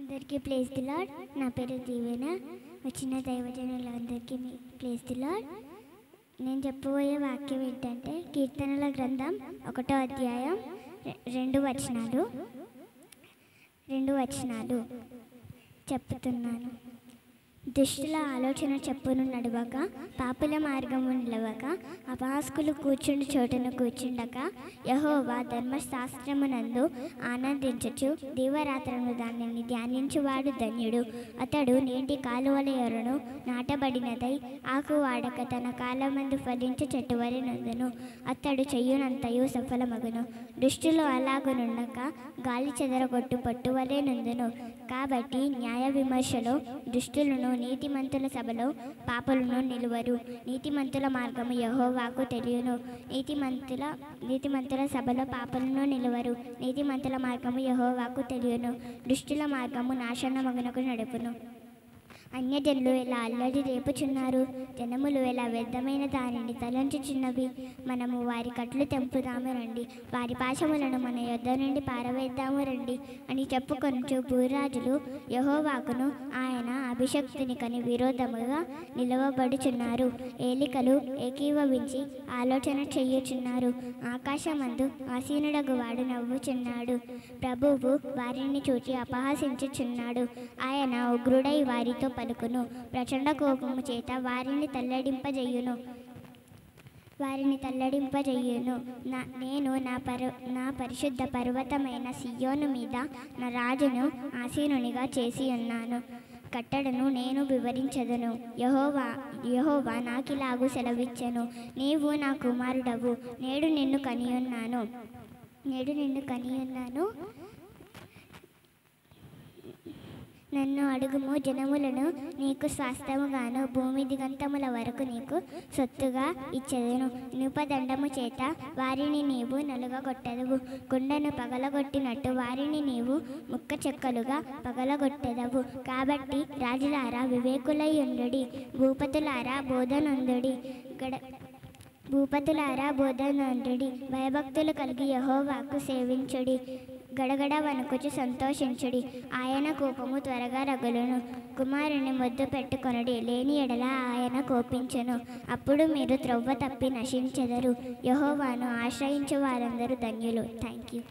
అందరికీ place the lord. నా పేరు దీవెన. వచ్చిన దైవజనులందరికీ ప్లేస్ ది లార్డ్. నేను చెప్పబోయే వాక్యం ఏంటంటే కీర్తనల గ్రంథం 1వ అధ్యాయం 2 వచనాలు చెప్తున్నాను. దుష్టుల ఆలోచన చెప్పును నడవక, పాపుల మార్గము నిలవక, అపహాస్కులు కూర్చుండి చోటును కూర్చుండక, యెహోవా ధర్మశాస్త్రమునందు ఆనందించుచు దీవరాత్రము దానిని ధ్యానించువాడు ధన్యుడు. అతడు నేటి కాలువల యొరను నాటబడినదై ఆకు వాడక తన కాలమందు ఫలించు చెట్టు వలె నందును. అతడు చెయ్యునంతయు సఫలమగును. దుష్టులు అలాగునుండక గాలి చెదరగొట్టు పట్టు వలె నందును. కాబట్టి న్యాయ విమర్శలో దుష్టులను, నీతిమంతుల సభలో పాపులను నిలువరు. నీతిమంతుల మార్గము యెహోవాకు తెలియను. నీతిమంతుల సభలో పాపులను నిలువరు. నీతిమంతుల మార్గము యెహోవాకు తెలియను. దుష్టుల మార్గము నాశనమగునకు నడుపును. అన్యజనులు ఎలా అల్లరి రేపుచున్నారు, జనములు ఎలా వ్యర్థమైన దానిని తలంచుచున్నవి. మనము వారి కట్లు తెంపుదాము రండి, వారి పాశములను మన యొద్ద నుండి పారవేద్దాము రండి అని చెప్పుకొనుచు భూరాజులు యెహోవాకును ఆయన అభిషక్తునికని విరోధముగా నిలవబడుచున్నారు. ఏలికలు ఏకీభవించి ఆలోచన చెయ్యుచున్నారు. ఆకాశమందు ఆసీనుడగు వాడు నవ్వుచున్నాడు. ప్రభువు వారిని చూచి అపహసించుచున్నాడు. ఆయన ఉగ్రుడై వారితో పలుకును. ప్రచండ కోపము చేత వారిని తల్లడింపజేయును. నేను నా పరిశుద్ధ పర్వతమైన సియోను మీద నా రాజును ఆసీనునిగా చేసి ఉన్నాను. కట్టడను నేను వివరించదను. యెహోవా నాకిలాగు సెలవిచ్చెను, నీవు నా కుమారుడవు, నేడు నిన్ను కనియున్నాను. నన్ను అడుగుము, జనములను నీకు స్వాస్థ్యముగాను భూమి దిగంతముల వరకు నీకు సొత్తుగా ఇచ్చెదను. ఇనుపదండము చేత వారిని నీవు నలుగగొట్టెదవు. కుండను పగలగొట్టినట్టు వారిని నీవు ముక్క చెక్కలుగా పగలగొట్టెదవు. కాబట్టి రాజులారా వివేకులై ఉండుడి, భూపతులారా బోధనందుడి. భయభక్తులు కలిగి యెహోవాకు సేవించుడి. గడగడ వణుకుచు సంతోషించుడి. ఆయన కోపము త్వరగా రగులును. కుమారుని ముద్దు పెట్టుకొనుడి, లేని ఎడల ఆయన కోపించెను. అప్పుడు మీరు త్రొవ్వ తప్పి నశించెదరు. యెహోవాను ఆశ్రయించు వారందరూ ధన్యులు. Thank you.